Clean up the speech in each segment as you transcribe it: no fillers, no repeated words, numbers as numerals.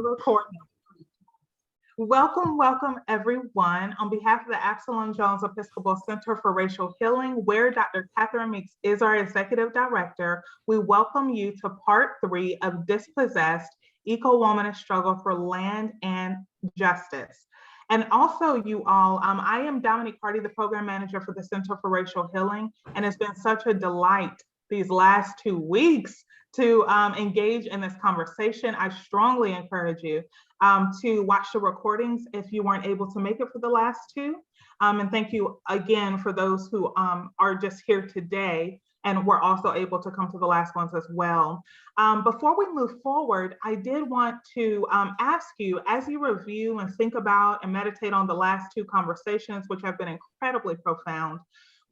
Record. Welcome, everyone. On behalf of the Absalom Jones Episcopal Center for Racial Healing, where Dr. Catherine Meeks is our executive director, we welcome you to part 3 of Dispossessed, Ecowomanist Struggle for Land and Justice. And also, you all, I am Dominique Hardy, the program manager for the Center for Racial Healing, and it's been such a delight these last 2 weeks to engage in this conversation. I strongly encourage you to watch the recordings if you weren't able to make it for the last 2. And thank you again for those who are just here today and were also able to come to the last ones as well. Before we move forward, I did want to ask you, as you review and think about and meditate on the last 2 conversations, which have been incredibly profound,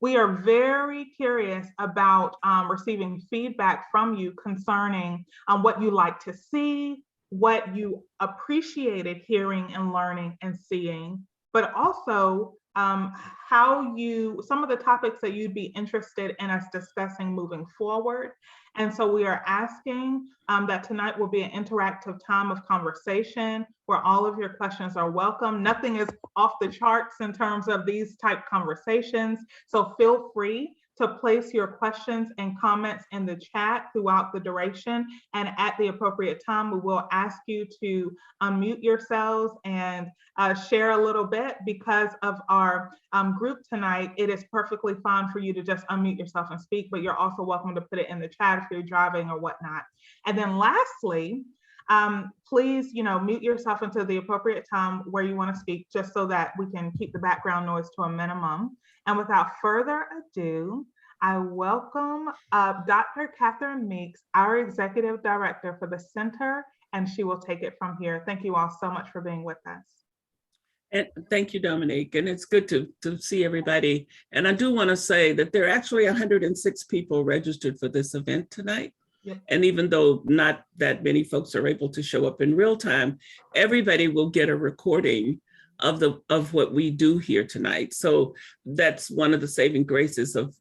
we are very curious about receiving feedback from you concerning what you like to see, what you appreciated hearing and learning and seeing, but also some of the topics that you'd be interested in us discussing moving forward. And so we are asking that tonight will be an interactive time of conversation where all of your questions are welcome. Nothing is off the charts in terms of these type conversations. So feel free to place your questions and comments in the chat throughout the duration. And at the appropriate time, we will ask you to unmute yourselves and share a little bit. Because of our group tonight, it is perfectly fine for you to just unmute yourself and speak, but you're also welcome to put it in the chat if you're driving or whatnot. And then lastly, please, mute yourself until the appropriate time where you want to speak, just so that we can keep the background noise to a minimum. And without further ado, I welcome Dr. Catherine Meeks, our executive director for the center, and she will take it from here. Thank you all so much for being with us. And thank you, Dominique. And it's good to see everybody. And I do want to say that there are actually 106 people registered for this event tonight. Yep. And even though not that many folks are able to show up in real time, everybody will get a recording of what we do here tonight. So that's one of the saving graces of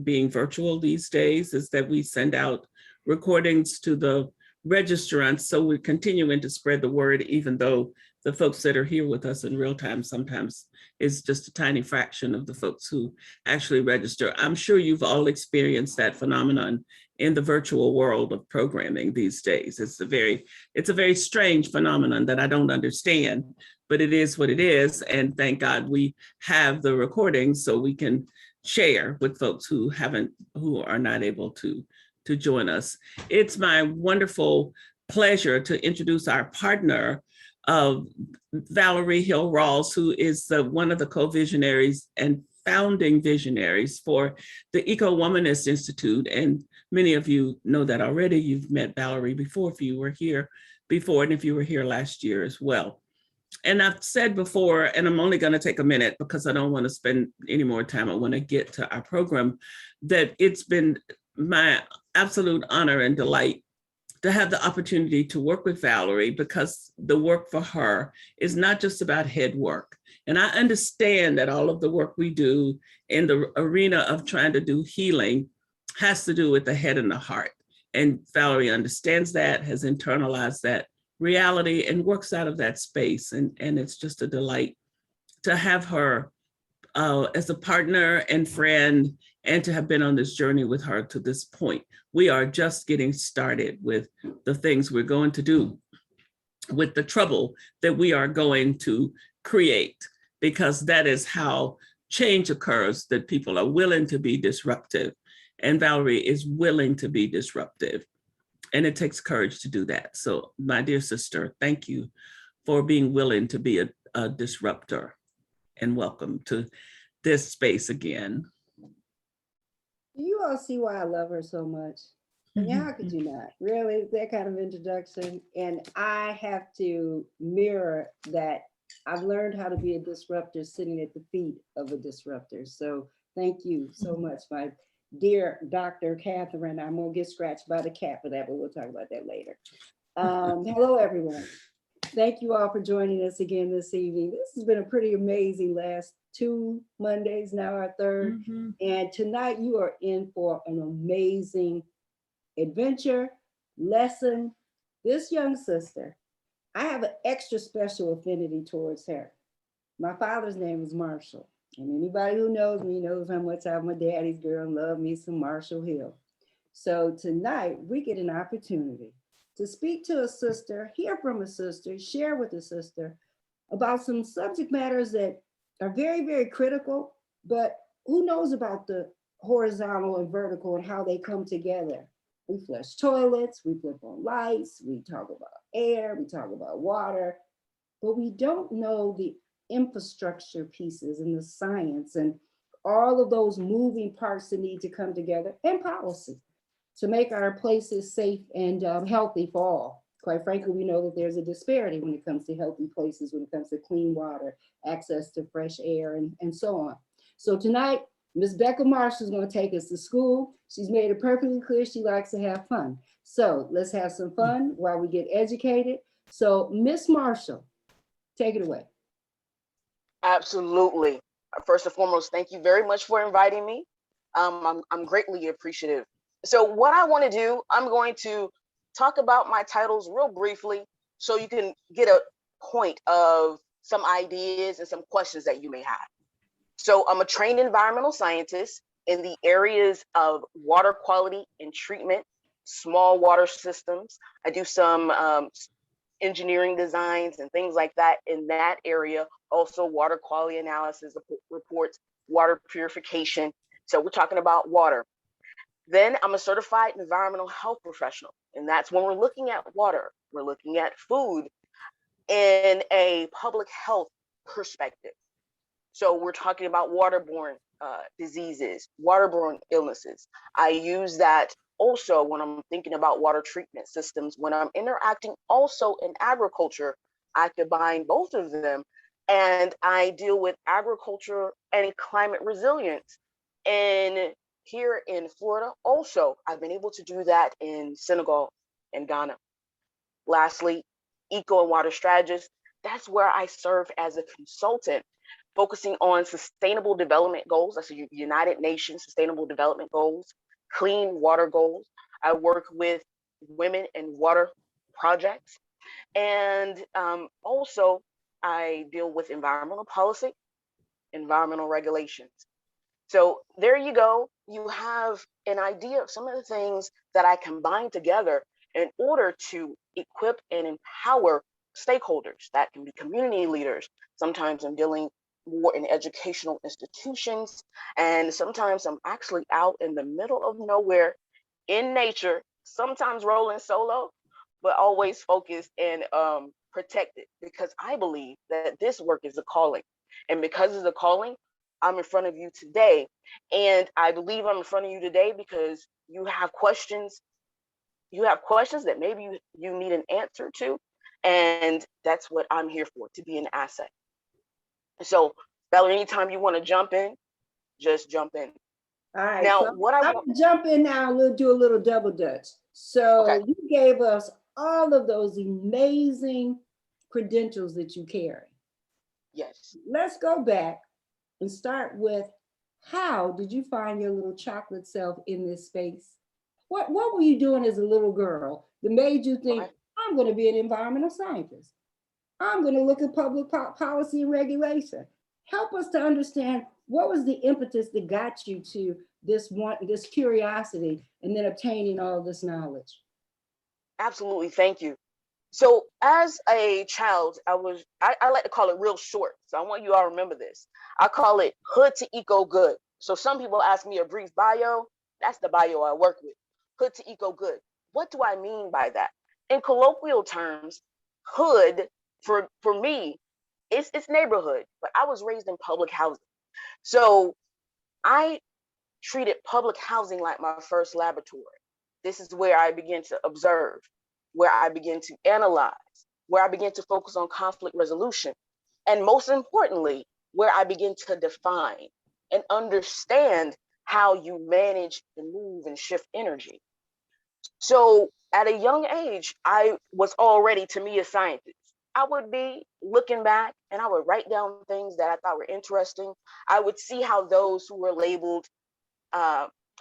being virtual these days, is that we send out recordings to the registrants. So we're continuing to spread the word, even though the folks that are here with us in real time sometimes is just a tiny fraction of the folks who actually register. I'm sure you've all experienced that phenomenon in the virtual world of programming these days. It's a very strange phenomenon that I don't understand, but it is what it is. And thank God we have the recordings so we can share with folks who are not able to join us. It's my wonderful pleasure to introduce our partner, Valerie Rawls, who is one of the co-visionaries and founding visionaries for the Ecowomanist Institute. And many of you know that already. You've met Valerie before, if you were here before, and if you were here last year as well. And I've said before, and I'm only going to take a minute because I don't want to spend any more time. I want to get to our program, that it's been my absolute honor and delight to have the opportunity to work with Valerie, because the work for her is not just about head work. And I understand that all of the work we do in the arena of trying to do healing has to do with the head and the heart. And Valerie understands that, has internalized that reality, and works out of that space. And it's just a delight to have her as a partner and friend, and to have been on this journey with her to this point. We are just getting started with the things we're going to do, with the trouble that we are going to create, because that is how change occurs, that people are willing to be disruptive. And Valerie is willing to be disruptive. And it takes courage to do that. So my dear sister, thank you for being willing to be a disruptor, and welcome to this space again. Do you all see why I love her so much? And how could you not? Really, that kind of introduction. And I have to mirror that. I've learned how to be a disruptor sitting at the feet of a disruptor. So thank you so much, my dear Dr. Catherine. I'm gonna get scratched by the cat for that, but we'll talk about that later. Hello, everyone. Thank you all for joining us again this evening. This has been a pretty amazing last 2 Mondays, now our third. And tonight you are in for an amazing adventure, lesson. This young sister I have an extra special affinity towards her. My father's name is Marshall. And anybody who knows me knows how much I'm a daddy's girl and love me some Marshall Hill. So tonight we get an opportunity to speak to a sister, hear from a sister, share with a sister about some subject matters that are very, very critical, but who knows about the horizontal and vertical and how they come together. We flush toilets, we flip on lights, we talk about air, we talk about water, but we don't know the infrastructure pieces and the science and all of those moving parts that need to come together, and policy to make our places safe and healthy for all. Quite frankly, we know that there's a disparity when it comes to healthy places, when it comes to clean water, access to fresh air, and so on. So tonight, Ms. Bekkah Marshall is going to take us to school. She's made it perfectly clear she likes to have fun. So let's have some fun while we get educated. So Ms. Marshall, take it away. Absolutely. First and foremost, thank you very much for inviting me. I'm greatly appreciative. So what I want to do, I'm going to talk about my titles real briefly so you can get a point of some ideas and some questions that you may have. So I'm a trained environmental scientist in the areas of water quality and treatment, small water systems. I do some engineering designs and things like that in that area. Also water quality analysis reports, water purification. So we're talking about water. Then I'm a certified environmental health professional. And that's when we're looking at water, we're looking at food in a public health perspective. So we're talking about waterborne diseases, waterborne illnesses. I use that also when I'm thinking about water treatment systems. When I'm interacting also in agriculture, I combine both of them, and I deal with agriculture and climate resilience. And here in Florida, also, I've been able to do that in Senegal and Ghana. Lastly, Eco and Water Strategist. That's where I serve as a consultant, focusing on sustainable development goals. That's the United Nations Sustainable Development Goals, clean water goals. I work with women in water projects. And also, I deal with environmental policy, environmental regulations. So there you go. You have an idea of some of the things that I combine together in order to equip and empower stakeholders. That can be community leaders. Sometimes I'm dealing more in educational institutions, and sometimes I'm actually out in the middle of nowhere in nature, sometimes rolling solo, but always focused and protected, because I believe that this work is a calling. And because it's a calling, I'm in front of you today. And I believe I'm in front of you today because you have questions. You have questions that maybe you need an answer to. And that's what I'm here for, to be an asset. So, Valerie, anytime you want to jump in, just jump in. All right. Now, so what I I'm want to jump in now. We'll do a little double dutch. So Okay. you gave us all of those amazing credentials that you carry. Yes. Let's go back and start with, how did you find your little chocolate self in this space? What were you doing as a little girl that made you think, Okay. I'm going to be an environmental scientist? I'm going to look at public policy and regulation. Help us to understand, what was the impetus that got you to this curiosity and then obtaining all this knowledge? Absolutely. Thank you. So as a child, I like to call it real short. So I want you all to remember this. I call it hood to eco good. So some people ask me a brief bio. That's the bio I work with. Hood to eco good. What do I mean by that? In colloquial terms, hood for me, it's neighborhood, but I was raised in public housing. So I treated public housing like my first laboratory. This is where I begin to observe, where I begin to analyze, where I begin to focus on conflict resolution, and most importantly, where I begin to define and understand how you manage and move and shift energy. So at a young age, I was already, to me, a scientist. I would be looking back and I would write down things that I thought were interesting. I would see how those who were labeled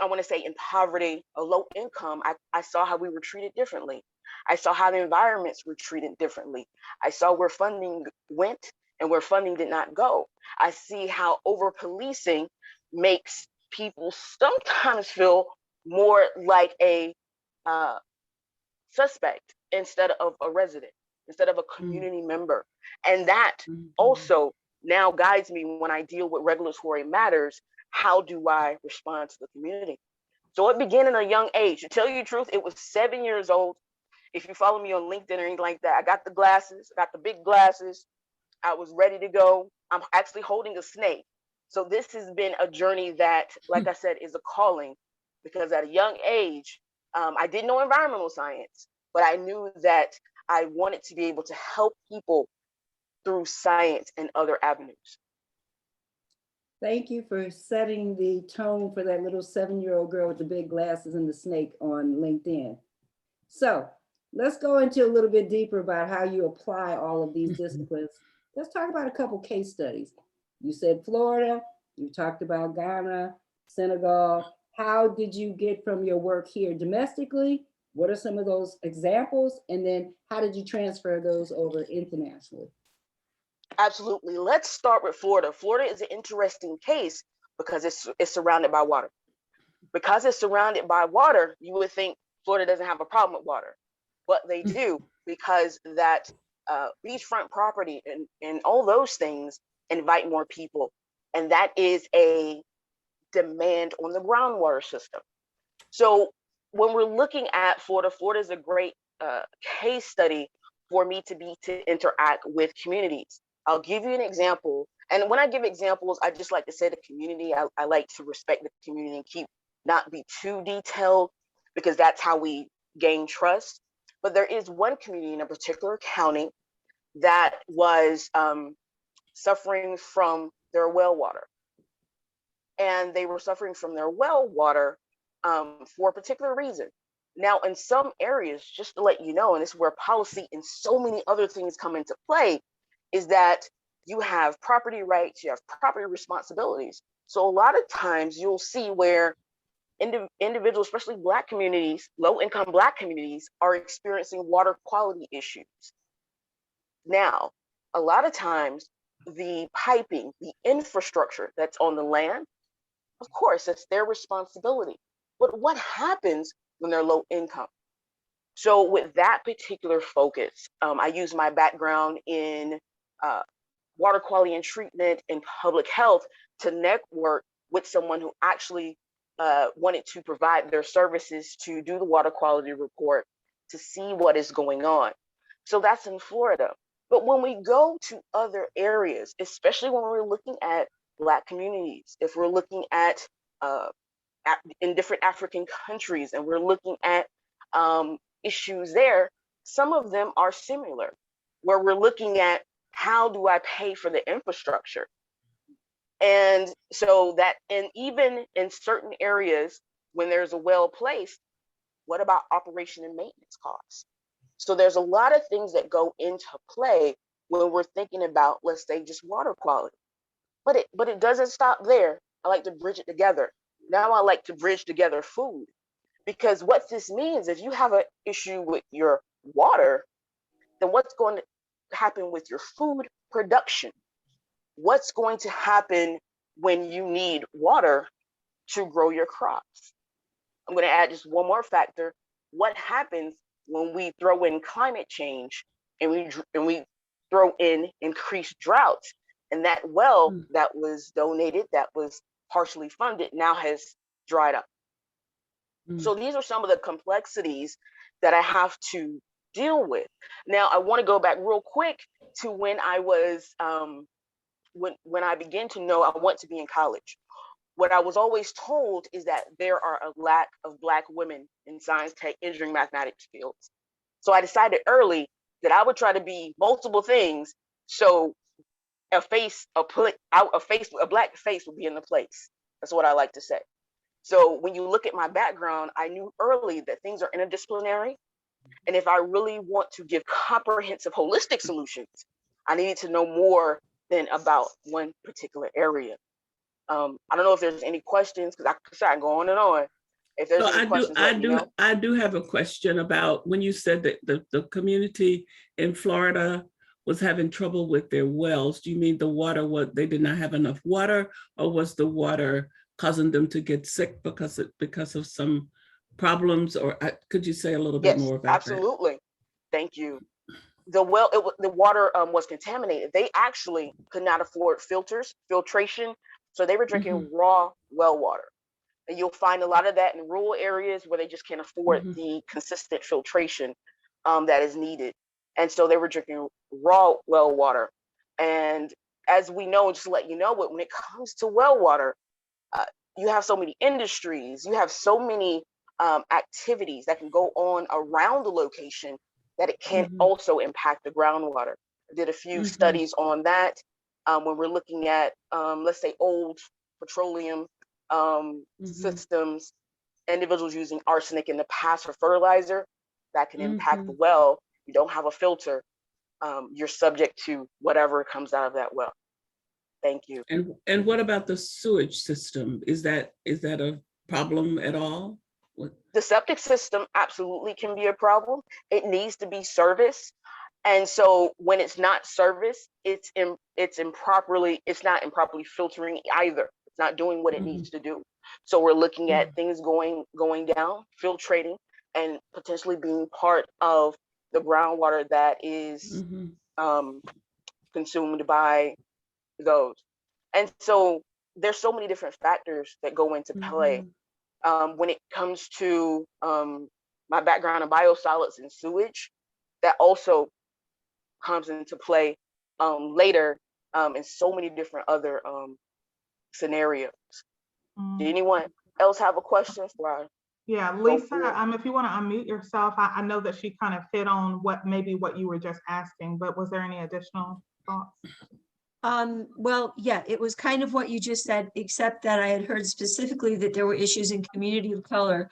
I want to say in poverty or low income, I saw how we were treated differently. I saw how the environments were treated differently. I saw where funding went and where funding did not go. I see how over policing makes people sometimes feel more like a suspect instead of a resident, instead of a community member. And that also now guides me when I deal with regulatory matters. How do I respond to the community? So it began in a young age. To tell you the truth, it was 7 years old. If you follow me on LinkedIn or anything like that, I got the glasses, I got the big glasses. I was ready to go. I'm actually holding a snake. So this has been a journey that, like I said, is a calling, because at a young age, I didn't know environmental science, but I knew that I wanted to be able to help people through science and other avenues. Thank you for setting the tone for that little 7-year-old girl with the big glasses and the snake on LinkedIn. So let's go into a little bit deeper about how you apply all of these disciplines. Let's talk about a couple case studies. You said Florida, you talked about Ghana, Senegal. How did you get from your work here domestically? What are some of those examples? And then how did you transfer those over internationally? Absolutely. Let's start with Florida. Florida is an interesting case because it's surrounded by water. Because it's surrounded by water, you would think Florida doesn't have a problem with water, but they do, because that beachfront property and all those things invite more people. And that is a demand on the groundwater system. So when we're looking at Florida, Florida is a great case study for me to interact with communities. I'll give you an example. And when I give examples, I just like to say the community. I like to respect the community and not be too detailed, because that's how we gain trust. But there is one community in a particular county that was suffering from their well water. And they were suffering from their well water for a particular reason. Now, in some areas, just to let you know, and this is where policy and so many other things come into play, is that you have property rights, you have property responsibilities. So a lot of times you'll see where individuals, especially Black communities, low-income Black communities, are experiencing water quality issues. Now, a lot of times the piping, the infrastructure that's on the land, of course, it's their responsibility. But what happens when they're low income? So with that particular focus, I use my background in water quality and treatment and public health to network with someone who actually wanted to provide their services to do the water quality report to see what is going on. So that's in Florida. But when we go to other areas, especially when we're looking at Black communities, if we're looking at in different African countries and we're looking at issues there, some of them are similar, where we're looking at how do I pay for the infrastructure? And so that, and even in certain areas, when there's a well placed, what about operation and maintenance costs? So there's a lot of things that go into play when we're thinking about, let's say, just water quality. But it doesn't stop there. I like to bridge it together. Now I like to bridge together food, because what this means is you have an issue with your water, then what's going to happen with your food production? What's going to happen when you need water to grow your crops? I'm going to add just one more factor. What happens when we throw in climate change and we throw in increased droughts, and that well that was donated, that was partially funded, now has dried up? So these are some of the complexities that I have to deal with. Now, I want to go back real quick to when I was, when I began to know I want to be in college. What I was always told is that there are a lack of Black women in science, tech, engineering, mathematics fields. So I decided early that I would try to be multiple things. So a Black face would be in the place. That's what I like to say. So when you look at my background, I knew early that things are interdisciplinary. And if I really want to give comprehensive, holistic solutions, I needed to know more than about one particular area. I don't know if there's any questions, because I can go on and on. If there's any questions, let me know. I do have a question about when you said that the community in Florida was having trouble with their wells. Do you mean the water, they did not have enough water, or was the water causing them to get sick because of some problems? Or could you say a little bit more about that? Absolutely. Thank you. The water was contaminated. They actually could not afford filtration. So they were drinking raw well water. And you'll find a lot of that in rural areas where they just can't afford the consistent filtration that is needed. And so they were drinking raw well water. And as we know, just to let you know, when it comes to well water, you have so many industries, you have so many activities that can go on around the location that it can also impact the groundwater. I did a few studies on that when we're looking at, let's say, old petroleum systems, individuals using arsenic in the past for fertilizer, that can impact the well. You don't have a filter, you're subject to whatever comes out of that well. Thank you. And what about the sewage system? Is that a problem at all? The septic system absolutely can be a problem. It needs to be serviced. And so when it's not serviced, it's not improperly filtering either. It's not doing what it needs to do. So we're looking at things going down, filtrating, and potentially being part of the groundwater that is consumed by those. And so there's so many different factors that go into play. When it comes to my background in biosolids and sewage, that also comes into play later in so many different other scenarios. Do anyone else have a question for us? Yeah, Lisa, if you want to unmute yourself, I know that she kind of hit on what you were just asking, but was there any additional thoughts? Well, yeah, it was kind of what you just said, except that I had heard specifically that there were issues in community of color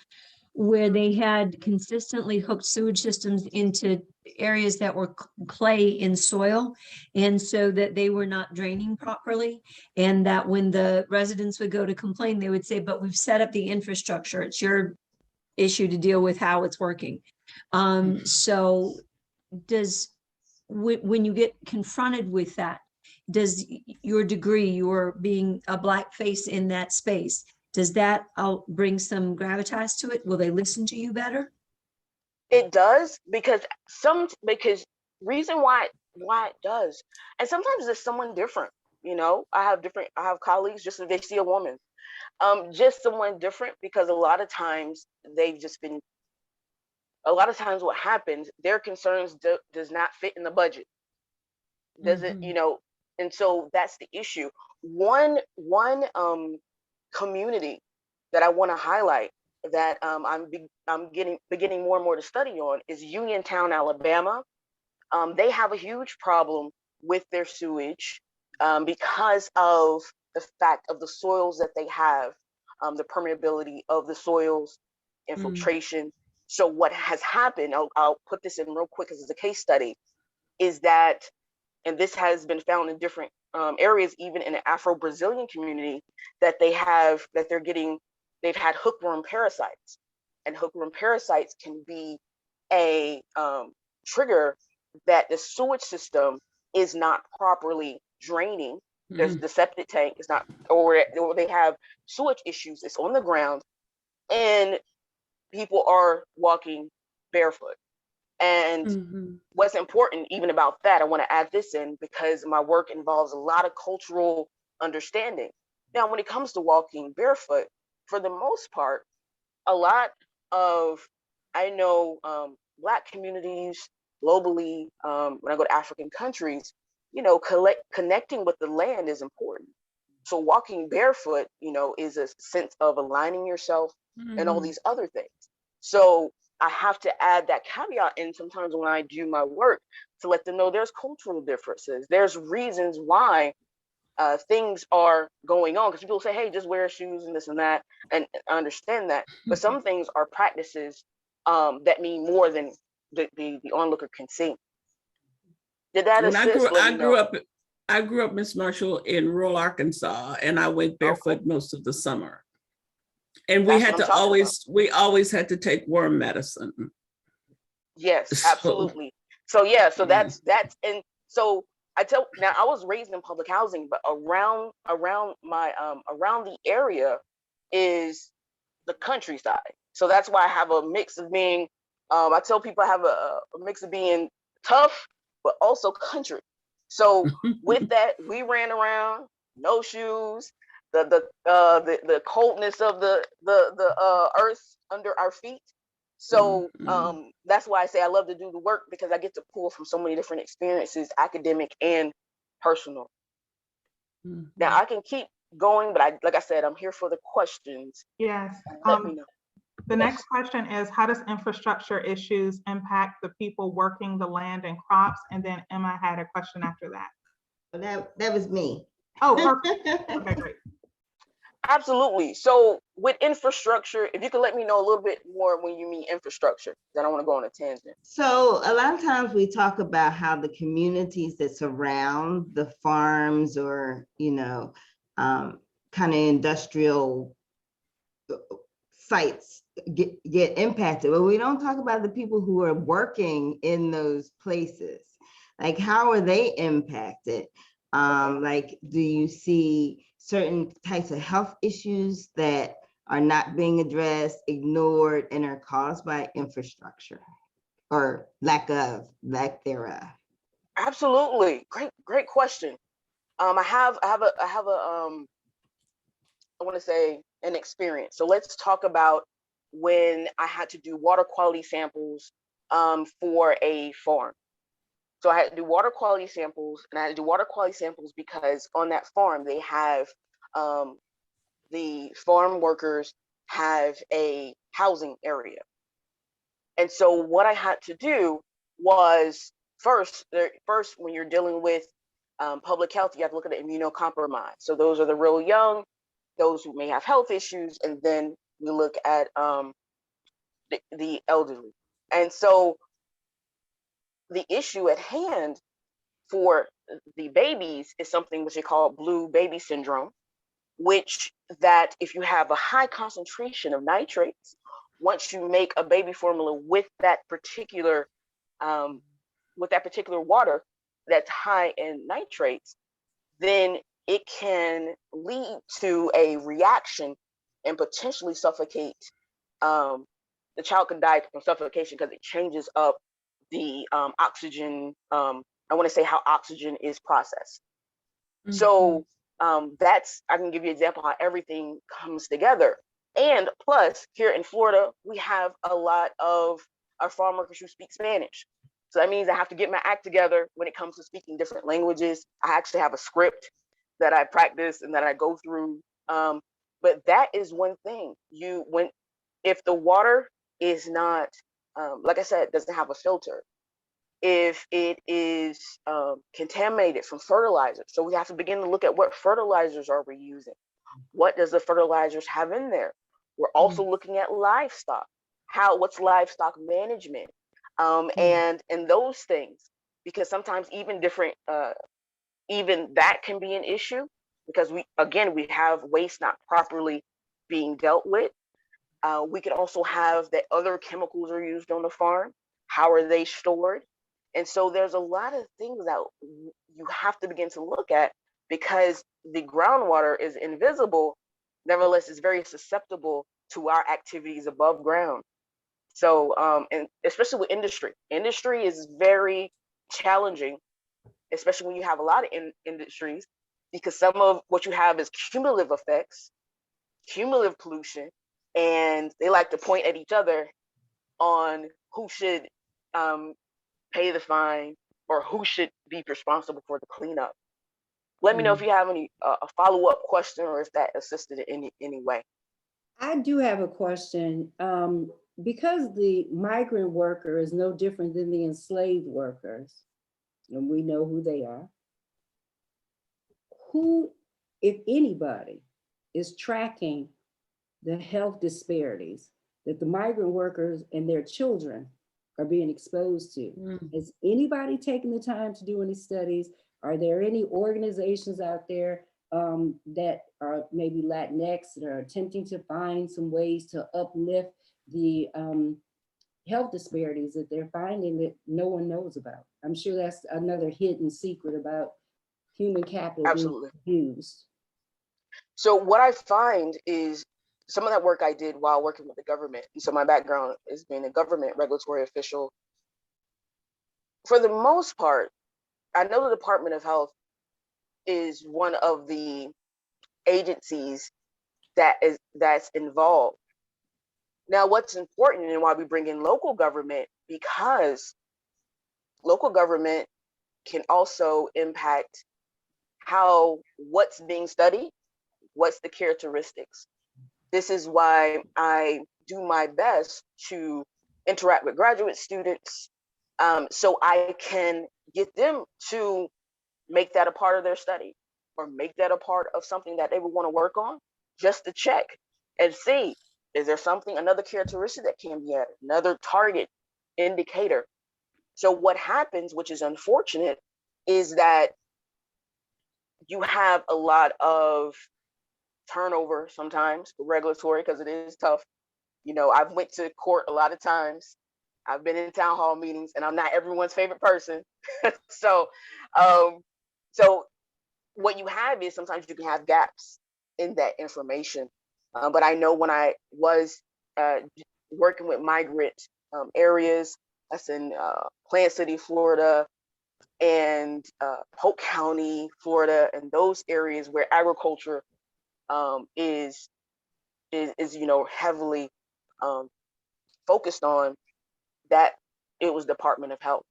where they had consistently hooked sewage systems into areas that were clay in soil, and so that they were not draining properly, and that when the residents would go to complain, they would say, but we've set up the infrastructure, it's your issue to deal with how it's working. So when you get confronted with that, does your degree, your being a Black face in that space, does that bring some gravitas to it? Will they listen to you better? It does, because reason why it does, and sometimes it's someone different. I have colleagues, just if they see a woman, just someone different, because a lot of times what happens, their concerns does not fit in the budget. Doesn't, and so that's the issue. One community that I want to highlight that I'm beginning more and more to study on is Uniontown, Alabama. They have a huge problem with their sewage because of the fact of the soils that they have, the permeability of the soils, infiltration. So what has happened, I'll put this in real quick as a case study, is that, and this has been found in different areas, even in the Afro-Brazilian community, that they've had hookworm parasites. And hookworm parasites can be a trigger that the sewage system is not properly draining. There's the septic tank is not, or they have sewage issues. It's on the ground, and people are walking barefoot. And what's important even about that, I want to add this in because my work involves a lot of cultural understanding. Now, when it comes to walking barefoot, for the most part, a lot of, I know Black communities globally, when I go to African countries, connecting with the land is important. So walking barefoot, is a sense of aligning yourself and all these other things. So I have to add that caveat in sometimes when I do my work to let them know there's cultural differences. There's reasons why things are going on, because people say, hey, just wear shoes and this and that. And I understand that. But some things are practices that mean more than the onlooker can see. Did that assist? I grew up, Miss Marshall, in rural Arkansas, and I went barefoot most of the summer. And we had to we always had to take worm medicine. Yes, absolutely. So yeah, so that's and so now I was raised in public housing, but around my around the area is the countryside. So that's why I have a mix of being I tell people I have a mix of being tough but also country. So with that, we ran around, no shoes, the coldness of the earth under our feet. So that's why I say I love to do the work, because I get to pull from so many different experiences, academic and personal. Now I can keep going, but like I said, I'm here for the questions. Yes. Let me know. The next question is, how does infrastructure issues impact the people working the land and crops? And then Emma had a question after that. That was me. Oh, perfect. Okay, great. Absolutely. So with infrastructure, if you could let me know a little bit more when you mean infrastructure, then I want to go on a tangent. So a lot of times we talk about how the communities that surround the farms or, kind of industrial sites get impacted, but we don't talk about the people who are working in those places. Like, how are they impacted? Like, do you see certain types of health issues that are not being addressed, ignored, and are caused by infrastructure or lack thereof? Absolutely. Great question. I want to say an experience. So let's talk about when I had to do water quality samples for a farm. So I had to do water quality samples, and I had to do water quality samples because on that farm they have the farm workers have a housing area. And so what I had to do was first when you're dealing with public health, you have to look at the immunocompromised. So those are the real young, those who may have health issues, and then we look at the elderly. And so the issue at hand for the babies is something which they call blue baby syndrome, which that if you have a high concentration of nitrates, once you make a baby formula with that particular water that's high in nitrates, then it can lead to a reaction and potentially suffocate. The child could die from suffocation because it changes up the oxygen. I want to say how oxygen is processed. Mm-hmm. So I can give you an example how everything comes together. And plus, here in Florida, we have a lot of our farm workers who speak Spanish. So that means I have to get my act together when it comes to speaking different languages. I actually have a script that I practice and that I go through. But that is one thing. If the water is not, like I said, doesn't have a filter, if it is contaminated from fertilizer, so we have to begin to look at what fertilizers are we using. What does the fertilizers have in there? We're also looking at livestock. What's livestock management? And those things, because sometimes even that can be an issue, because we have waste not properly being dealt with. We could also have that other chemicals are used on the farm. How are they stored? And so there's a lot of things that you have to begin to look at, because the groundwater is invisible. Nevertheless, it's very susceptible to our activities above ground. So, and especially with industry is very challenging, especially when you have a lot of industries, because some of what you have is cumulative effects, cumulative pollution, and they like to point at each other on who should pay the fine or who should be responsible for the cleanup. Let me know if you have any a follow-up question or if that assisted in any way. I do have a question. Because the migrant worker is no different than the enslaved workers, and we know who they are, who, if anybody, is tracking the health disparities that the migrant workers and their children are being exposed to? Has anybody taken the time to do any studies? Are there any organizations out there that are maybe Latinx that are attempting to find some ways to uplift the health disparities that they're finding that no one knows about? I'm sure that's another hidden secret about human capital Absolutely. being used. So what I find is some of that work I did while working with the government. And so my background is being a government regulatory official. For the most part, I know the Department of Health is one of the agencies that's involved. Now, what's important and why we bring in local government, because local government can also impact what's being studied, what's the characteristics. This is why I do my best to interact with graduate students, so I can get them to make that a part of their study or make that a part of something that they would want to work on, just to check and see, is there another characteristic that can be added, another target indicator? So what happens, which is unfortunate, is that you have a lot of turnover sometimes regulatory, because it is tough. You know, I've went to court a lot of times. I've been in town hall meetings, and I'm not everyone's favorite person. So what you have is sometimes you can have gaps in that information. But I know when I was working with migrant areas, that's in Plant City, Florida, and Polk County, Florida, and those areas where agriculture is heavily focused on, that it was Department of Health.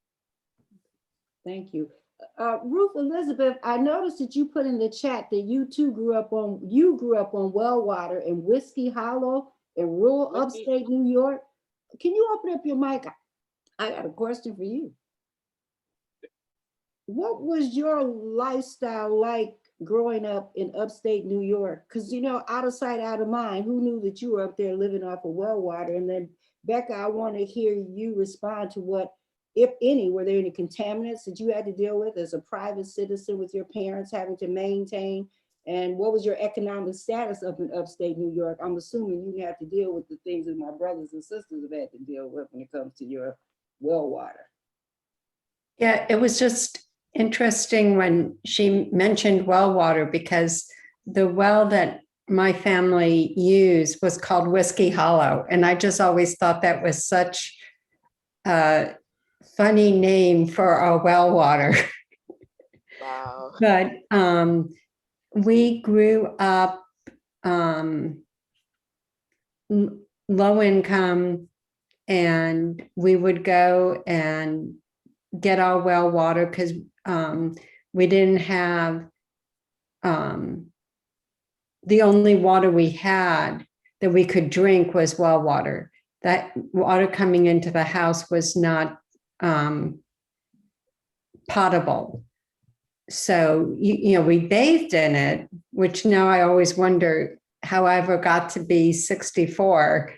Thank you. Ruth Elizabeth, I noticed that you put in the chat that you grew up on well water in Whiskey Hollow in rural upstate New York. Can you open up your mic? I got a question for you. What was your lifestyle like growing up in upstate New York? Because, you know, out of sight, out of mind, who knew that you were up there living off of well water? And then, Bekkah, I want to hear you respond to what, if any, were there any contaminants that you had to deal with as a private citizen with your parents having to maintain? And what was your economic status up in upstate New York? I'm assuming you have to deal with the things that my brothers and sisters have had to deal with when it comes to your well water. Yeah, it was just interesting when she mentioned well water, because the well that my family used was called Whiskey Hollow. And I just always thought that was such a funny name for our well water. Wow. But we grew up low income, and we would go and get our well water because we didn't have the only water we had that we could drink was well water. That water coming into the house was not potable. So, we bathed in it, which now I always wonder how I ever got to be 64.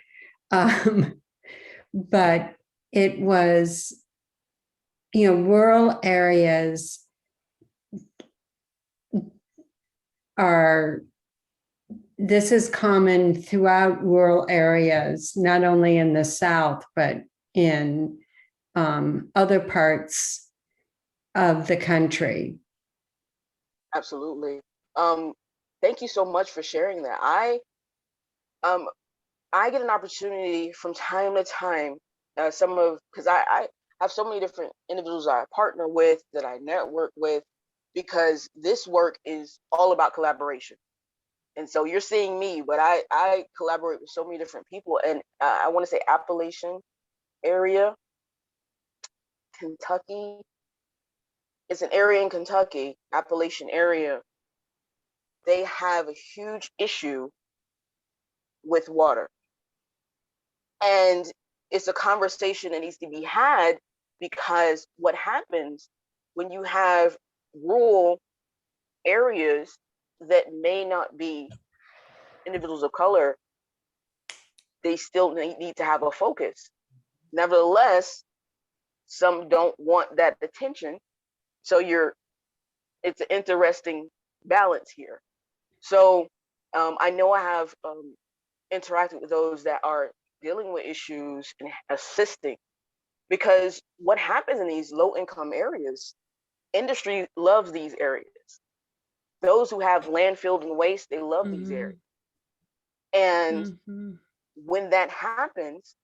But it was, rural areas this is common throughout rural areas, not only in the South, but in other parts of the country. Absolutely. Thank you so much for sharing that. I get an opportunity from time to time, because I have so many different individuals I partner with, that I network with, because this work is all about collaboration. And so you're seeing me, but I collaborate with so many different people. And I want to say Appalachian area, Kentucky. It's an area in Kentucky, Appalachian area. They have a huge issue with water. And it's a conversation that needs to be had, because what happens when you have rural areas that may not be individuals of color, they still need to have a focus. Nevertheless, some don't want that attention. So you're it's an interesting balance here. So I know I have interacted with those that are dealing with issues and assisting, because what happens in these low income areas, industry loves these areas. Those who have landfill and waste, they love these areas. And when that happens,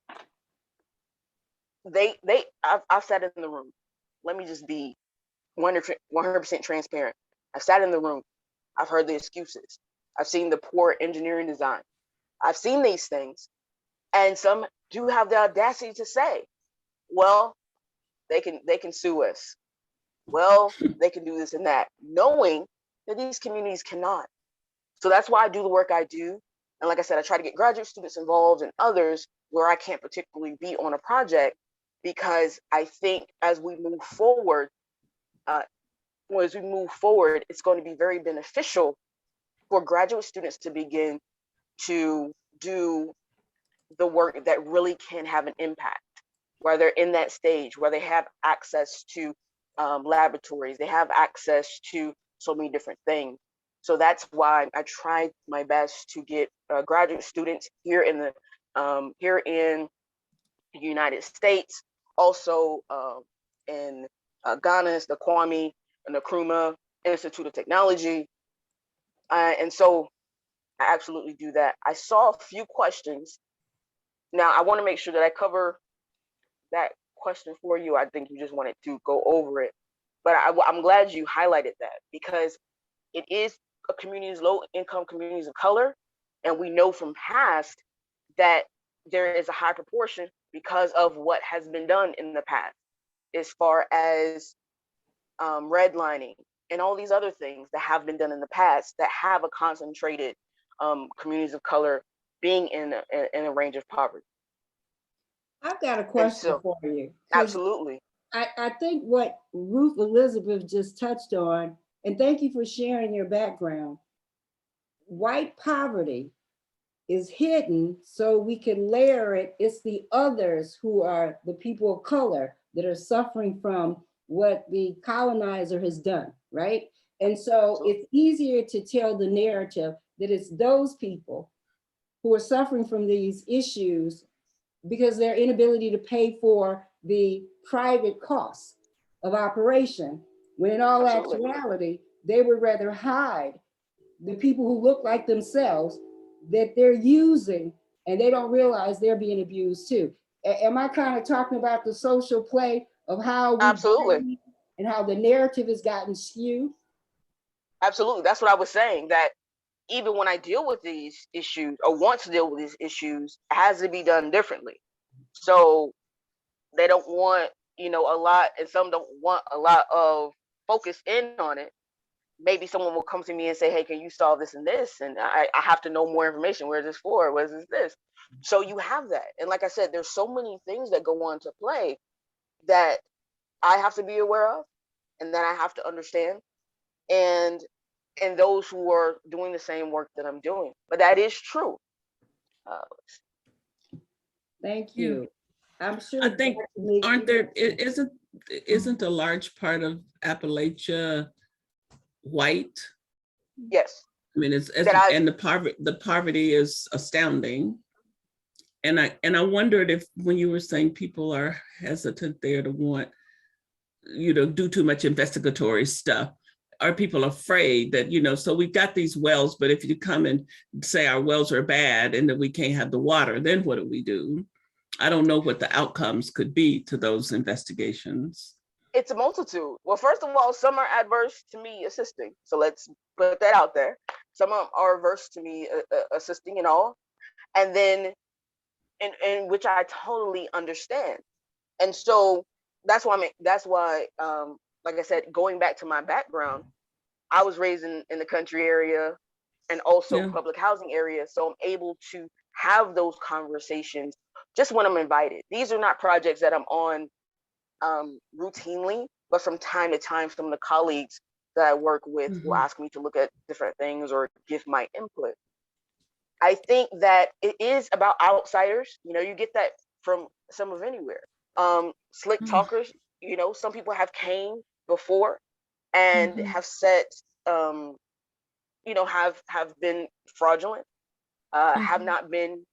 I've sat in the room. Let me just be 100% transparent. I've sat in the room. I've heard the excuses. I've seen the poor engineering design. I've seen these things. And some do have the audacity to say, well, they can sue us. Well, they can do this and that, knowing that these communities cannot. So that's why I do the work I do. And like I said, I try to get graduate students involved and others where I can't particularly be on a project, because I think as we move forward, it's going to be very beneficial for graduate students to begin to do the work that really can have an impact, where they're in that stage, where they have access to laboratories, they have access to so many different things. So that's why I tried my best to get graduate students here in the United States, also in Ghana's the Kwame Nkrumah Institute of Technology, and so I absolutely do that. I saw a few questions. Now I want to make sure that I cover that question for you. I think you just wanted to go over it, but I'm glad you highlighted that, because it is a communities, low income communities of color, and we know from past that there is a high proportion because of what has been done in the past, as far as redlining and all these other things that have been done in the past that have a concentrated communities of color being in a range of poverty. I've got a question for you. Absolutely. I think what Ruth Elizabeth just touched on, and thank you for sharing your background. White poverty is hidden so we can layer it. It's the others who are the people of color that are suffering from what the colonizer has done, right? And so it's easier to tell the narrative that it's those people who are suffering from these issues because their inability to pay for the private costs of operation, when in all actuality, they would rather hide the people who look like themselves that they're using, and they don't realize they're being abused too. Am I kind of talking about the social play of how we and how the narrative has gotten skewed? Absolutely. That's what I was saying, that even when I deal with these issues or want to deal with these issues, it has to be done differently. So they don't want, a lot, and some don't want a lot of focus in on it. Maybe someone will come to me and say, hey, can you solve this and this? And I have to know more information. Where is this for? What is this? So you have that. And like I said, there's so many things that go on to play that I have to be aware of and that I have to understand. And those who are doing the same work that I'm doing. But that is true. Thank you. I'm sure. I think, isn't a large part of Appalachia white? Yes. I mean, and the poverty is astounding. And I wondered if, when you were saying people are hesitant there to want, do too much investigatory stuff, are people afraid that, so we've got these wells, but if you come and say our wells are bad and that we can't have the water, then what do we do? I don't know what the outcomes could be to those investigations. It's a multitude. Well, first of all, some are adverse to me assisting. So let's put that out there. Some of them are averse to me assisting and all. And then, in which I totally understand. And so that's why, like I said, going back to my background, I was raised in the country area and also public housing area. So I'm able to have those conversations just when I'm invited. These are not projects that I'm on routinely, but from time to time, some of the colleagues that I work with will ask me to look at different things or give my input. I think that it is about outsiders. You get that from some of anywhere. Slick talkers, some people have came before and have set, have been fraudulent, have not been,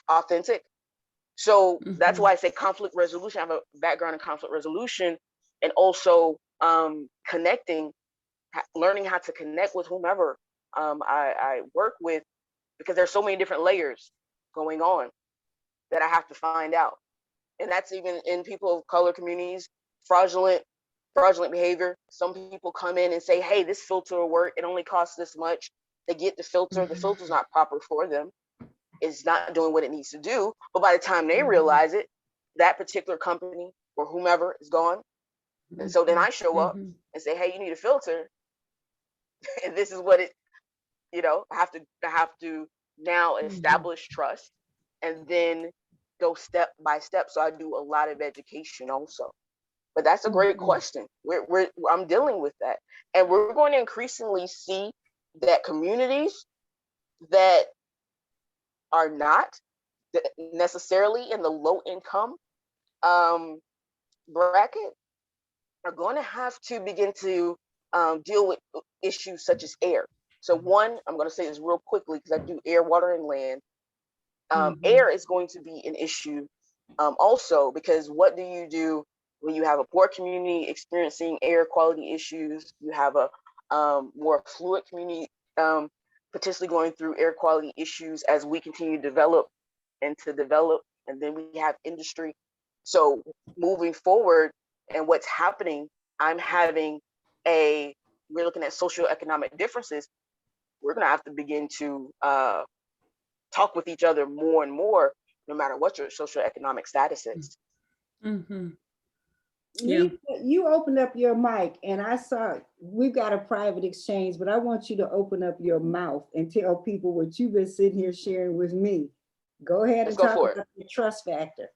authentic. So that's why I say conflict resolution. I have a background in conflict resolution, and also connecting, learning how to connect with whomever I work with, because there's so many different layers going on that I have to find out. And that's even in people of color communities, fraudulent behavior. Some people come in and say, hey, this filter will work. It only costs this much. They get the filter. The filter's not proper for them. It's not doing what it needs to do. But by the time they realize it, that particular company or whomever is gone. And so then I show up and say, hey, you need a filter. And this is what it, I have to now establish trust and then go step by step. So I do a lot of education also. But that's a great question. I'm dealing with that. And we're going to increasingly see that communities that are not necessarily in the low income bracket are going to have to begin to deal with issues such as air. So one, I'm going to say this real quickly because I do air, water, and land. Air is going to be an issue also, because what do you do when you have a poor community experiencing air quality issues? You have a more affluent community potentially going through air quality issues as we continue to develop, and then we have industry. So moving forward and what's happening, we're looking at socioeconomic differences. We're going to have to begin to talk with each other more and more, no matter what your socioeconomic status is. Lisa, you opened up your mic and I saw we've got a private exchange, but I want you to open up your mouth and tell people what you've been sitting here sharing with me. Go ahead and talk about the trust factor.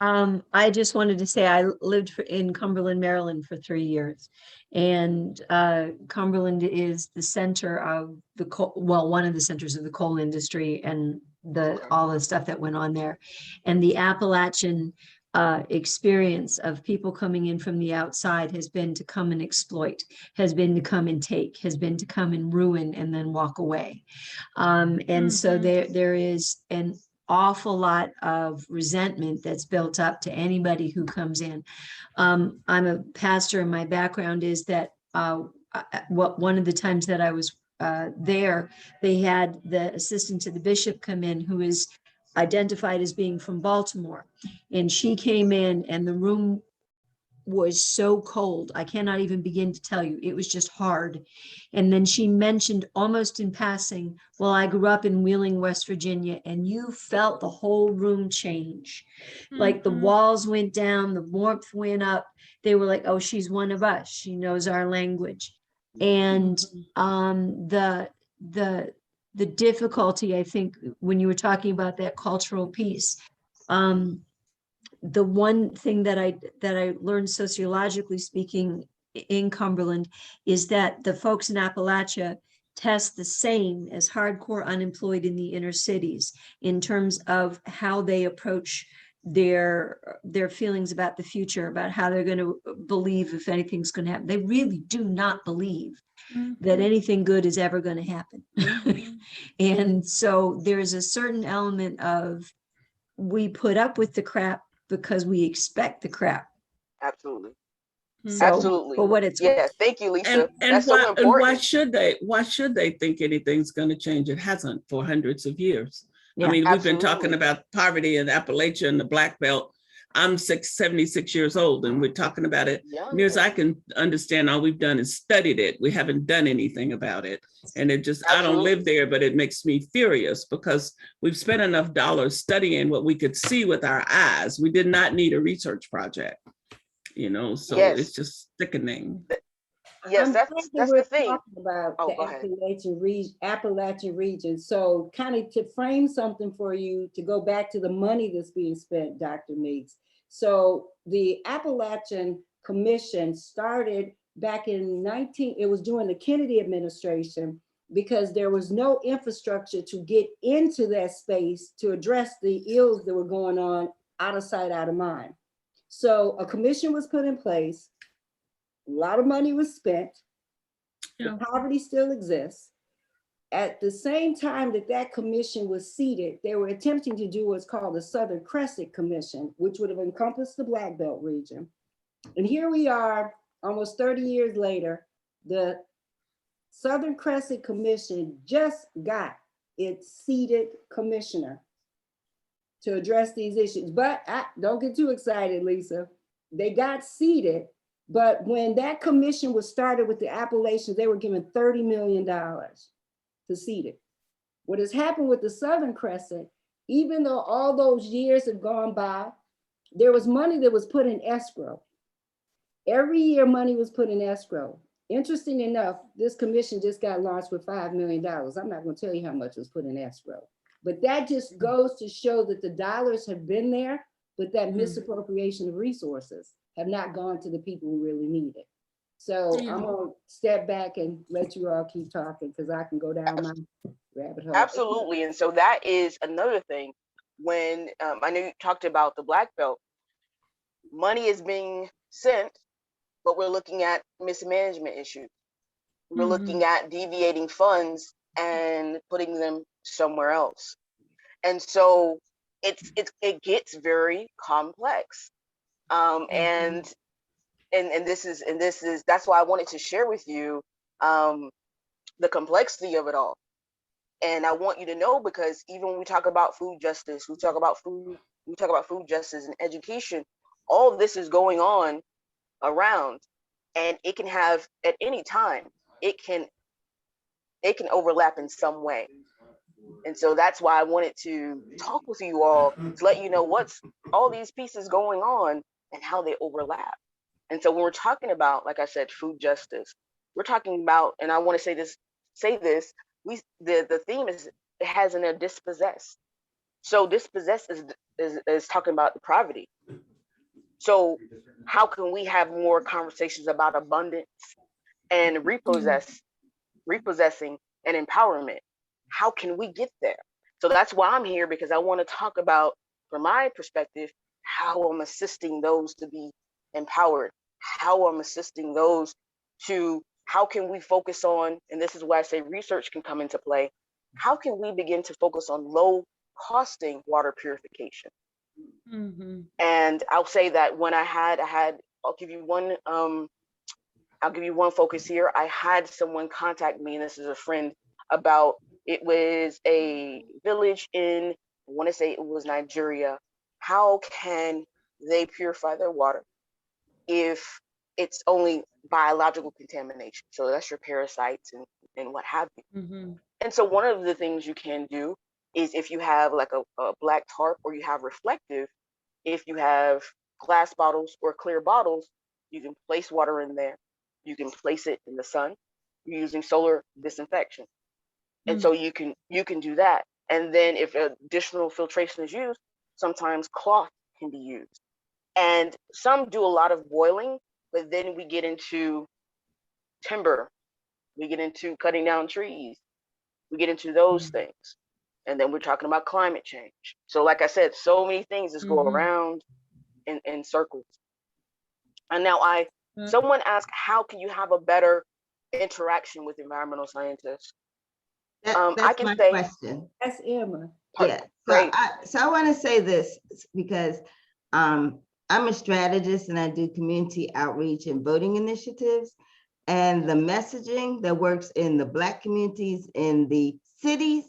I just wanted to say I lived in Cumberland, Maryland for 3 years, and Cumberland is the center of the coal, well, one of the centers of the coal industry and all the stuff that went on there, and the Appalachian experience of people coming in from the outside has been to come and exploit, has been to come and take, has been to come and ruin and then walk away. And so there is an awful lot of resentment that's built up to anybody who comes in. I'm a pastor, and my background is that one of the times that I was there, they had the assistant to the bishop come in, who is identified as being from Baltimore, and she came in and the room was so cold. I cannot even begin to tell you. It was just hard. And then she mentioned almost in passing, well, I grew up in Wheeling, West Virginia, and you felt the whole room change. Like the walls went down, the warmth went up. They were like, oh, she's one of us. She knows our language. And the difficulty, I think, when you were talking about that cultural piece, the one thing that I learned sociologically speaking in Cumberland is that the folks in Appalachia test the same as hardcore unemployed in the inner cities in terms of how they approach their feelings about the future, about how they're going to believe if anything's going to happen. They really do not believe that anything good is ever going to happen. And so there's a certain element of, we put up with the crap because we expect the crap. Absolutely. So, absolutely. For what it's worth. Thank you, Lisa. And that's so important. And why should they think anything's going to change? It hasn't for hundreds of years. Yeah, I mean, we've been talking about poverty in Appalachia and the Black Belt. I'm 76 years old, and we're talking about it. Near as I can understand, all we've done is studied it. We haven't done anything about it. And it just, I don't live there, but it makes me furious because we've spent enough dollars studying what we could see with our eyes. We did not need a research project, so it's just sickening. Yes, that's the thing. About the Appalachian region. So kind of to frame something for you, to go back to the money that's being spent, Dr. Meeks. So the Appalachian Commission started back in it was during the Kennedy administration, because there was no infrastructure to get into that space to address the ills that were going on, out of sight, out of mind. So a commission was put in place. A lot of money was spent. Yeah. The poverty still exists. At the same time that that commission was seated, they were attempting to do what's called the Southern Crescent Commission, which would have encompassed the Black Belt region. And here we are, almost 30 years later, the Southern Crescent Commission just got its seated commissioner to address these issues. But don't get too excited, Lisa. They got seated, but when that commission was started with the Appalachians, they were given $30 million to seat it. What has happened with the Southern Crescent, even though all those years have gone by, there was money that was put in escrow. Every year money was put in escrow. Interesting enough, this commission just got launched with $5 million. I'm not going to tell you how much was put in escrow, but that just goes to show that the dollars have been there, but that misappropriation of resources have not gone to the people who really need it. So I'm going to step back and let you all keep talking because I can go down my rabbit hole. Absolutely. And so that is another thing. When I know you talked about the Black Belt, money is being sent, but we're looking at mismanagement issues. We're looking at deviating funds and putting them somewhere else. And so it gets very complex. And this is that's why I wanted to share with you the complexity of it all. And I want you to know, because even when we talk about food justice, we talk about food justice and education, all of this is going on around, and it can have at any time, it can overlap in some way. And so that's why I wanted to talk with you all to let you know what's all these pieces going on and how they overlap. And so when we're talking about, like I said, food justice, we're talking about, and I want to say this, the theme is, it has in a dispossessed. So dispossessed is talking about the poverty. So how can we have more conversations about abundance and repossessing and empowerment? How can we get there? So that's why I'm here, because I want to talk about, from my perspective, how I'm assisting those to be empowered, how I'm assisting those to, how can we focus on, and this is why I say research can come into play, how can we begin to focus on low costing water purification? And I'll say that when I'll give you one focus here. I had someone contact me, and this is a friend, about, it was a village in, I want to say it was Nigeria. How can they purify their water if it's only biological contamination? So that's your parasites and what have you. And so one of the things you can do is, if you have like a black tarp, or you have reflective, if you have glass bottles or clear bottles, you can place water in there. You can place it in the sun. You're using solar disinfection. And so you can do that. And then if additional filtration is used, sometimes cloth can be used. And some do a lot of boiling, but then we get into timber. We get into cutting down trees. We get into those things. And then we're talking about climate change. So like I said, so many things just go around in circles. And now someone asked, how can you have a better interaction with environmental scientists? That's I can my say, question. That's Emma. Yeah. So I want to say this because I'm a strategist and I do community outreach and voting initiatives. And the messaging that works in the Black communities in the cities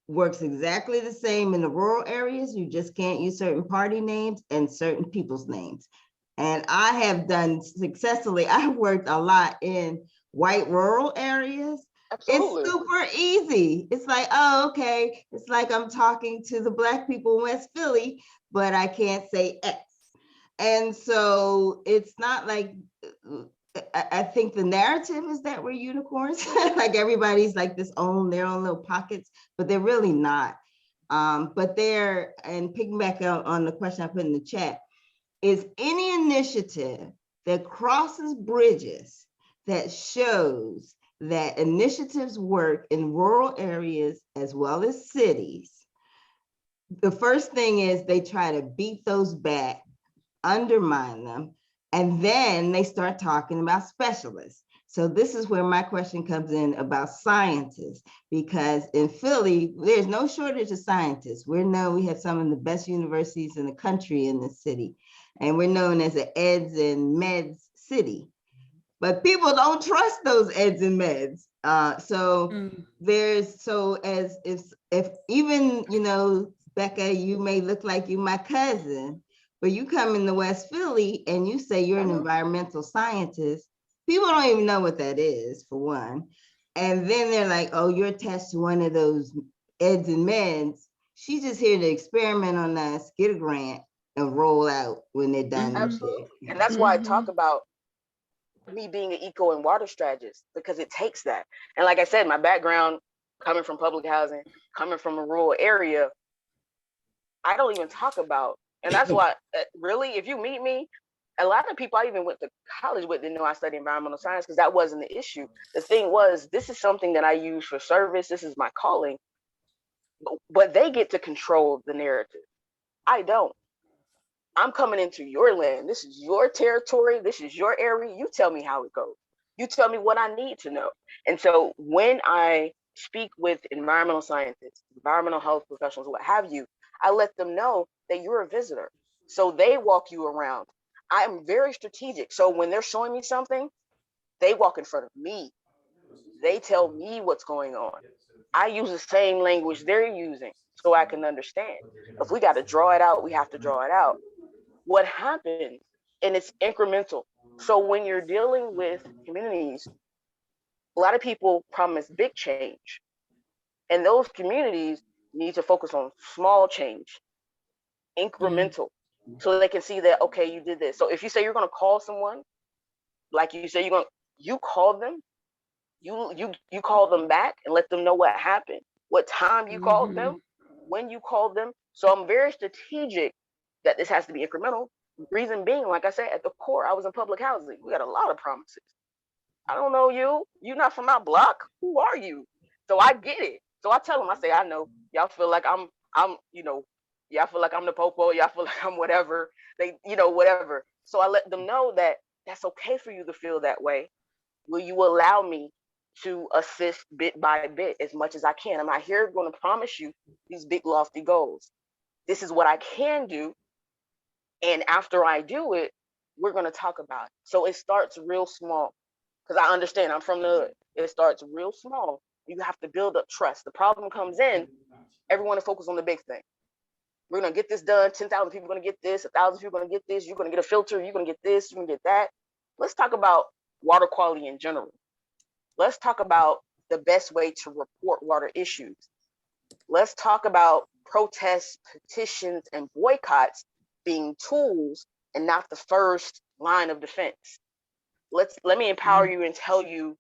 works exactly the same in the rural areas. You just can't use certain party names and certain people's names. And I have done successfully, I've worked a lot in white rural areas. Absolutely. It's super easy. It's like, oh, okay. It's like I'm talking to the Black people in West Philly, but I can't say X. And so it's not like, I think the narrative is that we're unicorns, like everybody's like their own little pockets, but they're really not. But they're, and piggyback on the question I put in the chat, is any initiative that crosses bridges that shows that initiatives work in rural areas as well as cities. The first thing is they try to beat those back, undermine them, And then they start talking about specialists. So this is where my question comes in about scientists, because in Philly, there's no shortage of scientists. We have some of the best universities in the country in the city, and we're known as an eds and meds city. But people don't trust those eds and meds. If even, Bekkah, you may look like you my cousin, but you come into West Philly and you say you're an environmental scientist, people don't even know what that is, for one. And then they're like, oh, you're attached to one of those eds and meds. She's just here to experiment on us, get a grant, and roll out when they're done. Absolutely. And that's why I talk about me being an eco and water strategist, because it takes that. And like I said, my background coming from public housing, coming from a rural area, I don't even talk about. And that's why, really, if you meet me, a lot of people I even went to college with didn't know I studied environmental science, because that wasn't the issue. The thing was, this is something that I use for service. This is my calling. But they get to control the narrative. I don't. I'm coming into your land. This is your territory. This is your area. You tell me how it goes. You tell me what I need to know. And so when I speak with environmental scientists, environmental health professionals, what have you, I let them know that you're a visitor. So they walk you around. I am very strategic. So when they're showing me something, they walk in front of me. They tell me what's going on. I use the same language they're using so I can understand. If we got to draw it out, we have to draw it out. What happens, and it's incremental. So when you're dealing with communities, a lot of people promise big change. And those communities need to focus on small change, incremental, so they can see that, okay, you did this. So if you say you're going to call someone, like you say, you call them, you call them back and let them know what happened, what time you called them, when you called them. So I'm very strategic that this has to be incremental. Reason being, like I said, at the core, I was in public housing. We got a lot of promises. I don't know you. You're not from our block. Who are you? So I get it. So I tell them, I say, I know y'all feel like I'm, y'all feel like I'm the popo. Y'all feel like I'm whatever. Whatever. So I let them know that that's okay for you to feel that way. Will you allow me to assist bit by bit as much as I can? I'm not here going to promise you these big lofty goals. This is what I can do. And after I do it, we're going to talk about it. So it starts real small, because I understand I'm from the hood. It starts real small. You have to build up trust. The problem comes in, everyone to focus on the big thing. We're going to get this done. 10,000 people are going to get this. 1,000 people are going to get this. You're going to get a filter. You're going to get this. You're going to get that. Let's talk about water quality in general. Let's talk about the best way to report water issues. Let's talk about protests, petitions, and boycotts being tools and not the first line of defense. Let me empower you and tell you,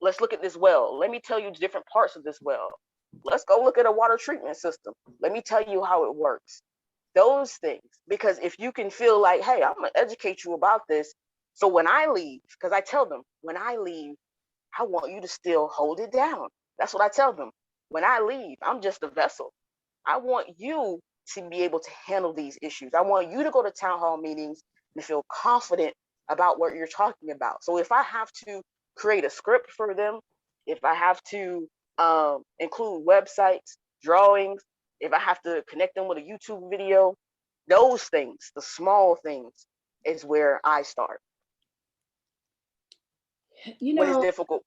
let's look at this well. Let me tell you different parts of this well. Let's go look at a water treatment system. Let me tell you how it works. Those things, because if you can feel like, hey, I'm gonna educate you about this. So when I leave, because I tell them, when I leave, I want you to still hold it down. That's what I tell them. When I leave, I'm just a vessel. I want you to be able to handle these issues. I want you to go to town hall meetings and feel confident about what you're talking about. So if I have to create a script for them, if I have to include websites, drawings, if I have to connect them with a YouTube video, those things, the small things, is where I start. What is difficult?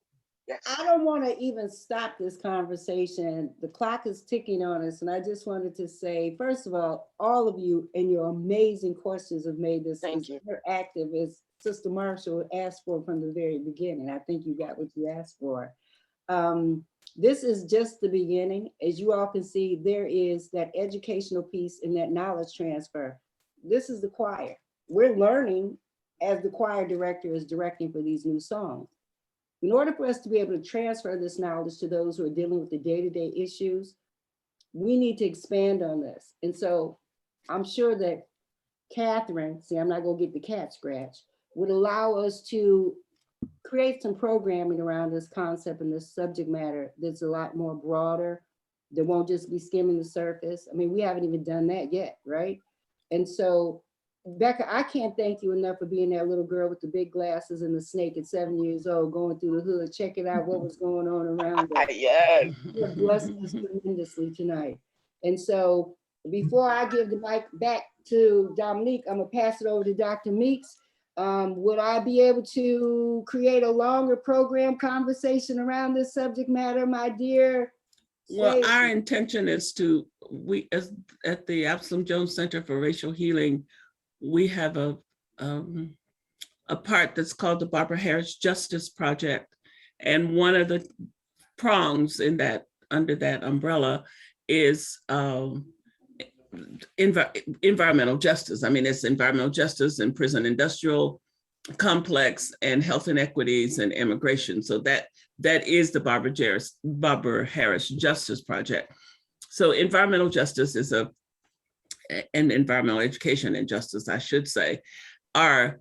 Yes. I don't want to even stop this conversation. The clock is ticking on us. And I just wanted to say, first of all of you and your amazing questions have made this as interactive as Sister Marshall asked for from the very beginning. I think you got what you asked for. This is just the beginning. As you all can see, there is that educational piece and that knowledge transfer. This is the choir. We're learning as the choir director is directing for these new songs. In order for us to be able to transfer this knowledge to those who are dealing with the day-to-day issues, we need to expand on this. And so I'm sure that Catherine, see, I'm not gonna get the cat scratch, would allow us to create some programming around this concept and this subject matter that's a lot more broader, that won't just be skimming the surface. I mean, we haven't even done that yet, right? And so Bekkah, I can't thank you enough for being that little girl with the big glasses and the snake at 7 years old, going through the hood, checking out what was going on around us. Yes. You have blessed us tremendously tonight. And so before I give the mic back to Dominique, I'm gonna pass it over to Dr. Meeks. Would I be able to create a longer program conversation around this subject matter, my dear? Well, our intention is to, at the Absalom Jones Center for Racial Healing, we have a part that's called the Barbara Harris Justice Project. And one of the prongs in that, under that umbrella, is environmental justice. I mean, it's environmental justice and prison industrial complex and health inequities and immigration. So that is the Barbara Harris Justice Project. So environmental justice is and environmental education and justice, I should say, are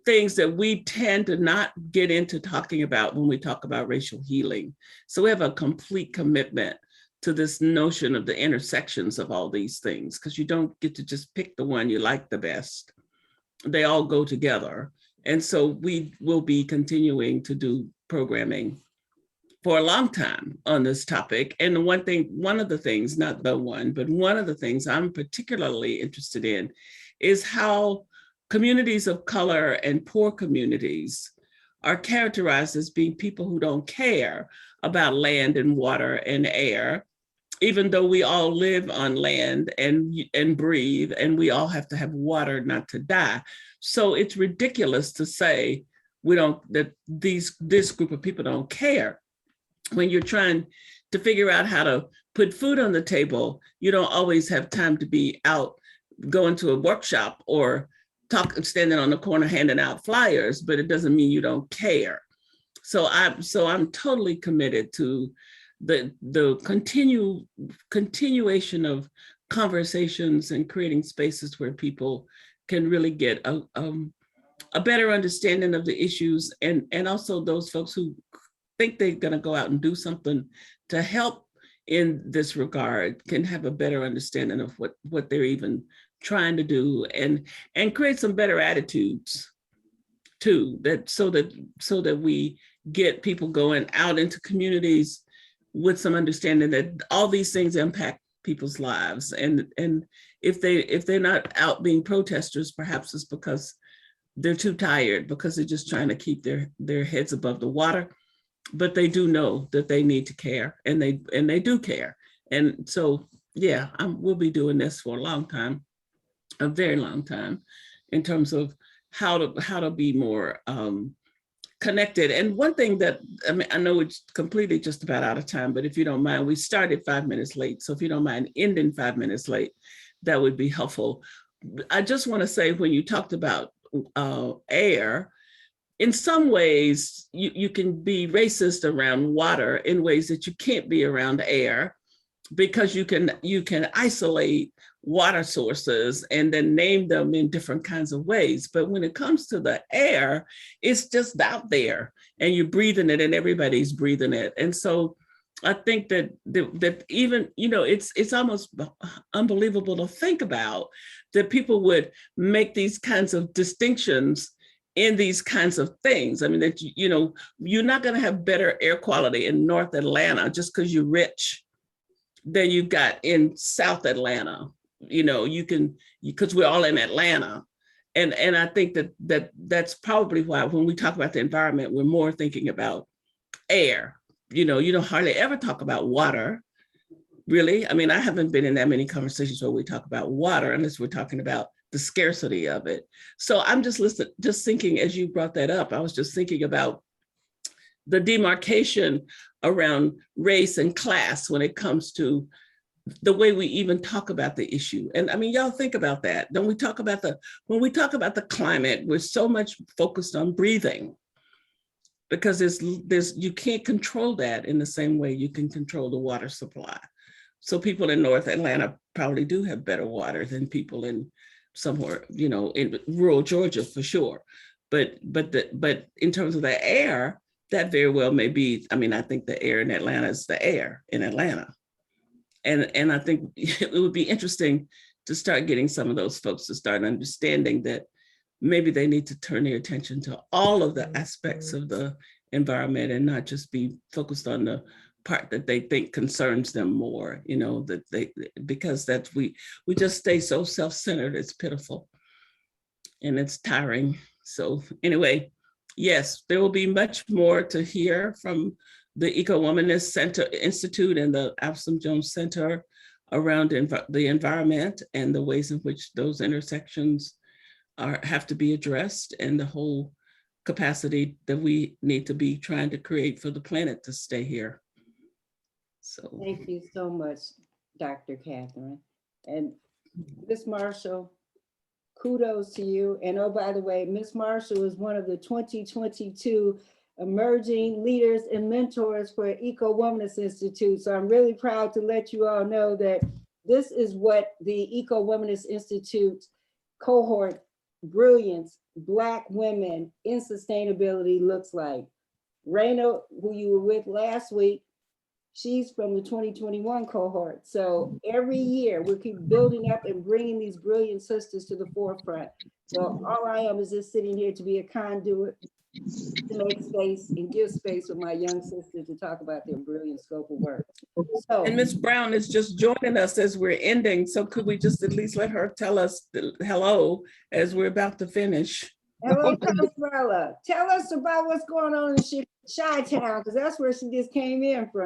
things that we tend to not get into talking about when we talk about racial healing. So we have a complete commitment to this notion of the intersections of all these things, because you don't get to just pick the one you like the best. They all go together. And so we will be continuing to do programming for a long time on this topic. And one of the things, not the one, but one of the things I'm particularly interested in is how communities of color and poor communities are characterized as being people who don't care about land and water and air, even though we all live on land and breathe, and we all have to have water not to die. So it's ridiculous to say that this group of people don't care. When you're trying to figure out how to put food on the table, you don't always have time to be out going to a workshop or standing on the corner handing out flyers, but it doesn't mean you don't care. So I'm totally committed to the continuation of conversations and creating spaces where people can really get a better understanding of the issues, and also those folks who think they're going to go out and do something to help in this regard can have a better understanding of what they're even trying to do, and create some better attitudes too, so that we get people going out into communities with some understanding that all these things impact people's lives. And if they're not out being protesters, perhaps it's because they're too tired, because they're just trying to keep their heads above the water. But they do know that they need to care, and they do care. And so, yeah, we'll be doing this for a long time, a very long time, in terms of how to be more connected. And one thing that, I know it's completely just about out of time, but if you don't mind, we started 5 minutes late. So if you don't mind ending 5 minutes late, that would be helpful. I just want to say, when you talked about air, in some ways, you can be racist around water in ways that you can't be around air, because you can isolate water sources and then name them in different kinds of ways. But when it comes to the air, it's just out there, and you're breathing it, and everybody's breathing it. And so I think that even, it's almost unbelievable to think about that people would make these kinds of distinctions in these kinds of things. I mean, that, you're not going to have better air quality in North Atlanta just because you're rich than you've got in South Atlanta. Because we're all in Atlanta. And I think that's probably why when we talk about the environment, we're more thinking about air. You don't hardly ever talk about water, really. I mean, I haven't been in that many conversations where we talk about water unless we're talking about the scarcity of it. So I'm just thinking, as you brought that up, I was just thinking about the demarcation around race and class when it comes to the way we even talk about the issue. And I mean, y'all think about that. When we talk about the climate, we're so much focused on breathing, because you can't control that in the same way you can control the water supply. So people in North Atlanta probably do have better water than people in somewhere, in rural Georgia for sure. But in terms of the air, that very well may be, I think the air in Atlanta is the air in Atlanta. And I think it would be interesting to start getting some of those folks to start understanding that maybe they need to turn their attention to all of the aspects of the environment and not just be focused on the part that they think concerns them more, you know, that because that's, we just stay so self-centered, it's pitiful and it's tiring. So anyway, yes, there will be much more to hear from the Ecowomanist Center Institute and the Absalom Jones Center around the environment and the ways in which those intersections have to be addressed, and the whole capacity that we need to be trying to create for the planet to stay here. So thank you so much, Dr. Catherine. And Ms. Marshall, kudos to you. And oh, by the way, Ms. Marshall is one of the 2022 emerging leaders and mentors for Ecowomanist Institute. So I'm really proud to let you all know that this is what the Ecowomanist Institute cohort brilliance, Black women in sustainability looks like. Raina, who you were with last week, she's from the 2021 cohort. So every year we'll keep building up and bringing these brilliant sisters to the forefront. So all I am is just sitting here to be a conduit, to make space and give space for my young sisters to talk about their brilliant scope of work. So, and Ms. Brown is just joining us as we're ending. So could we just at least let her tell us hello as we're about to finish? hello, Consuela. Tell us about what's going on in Chi-Town, because that's where she just came in from.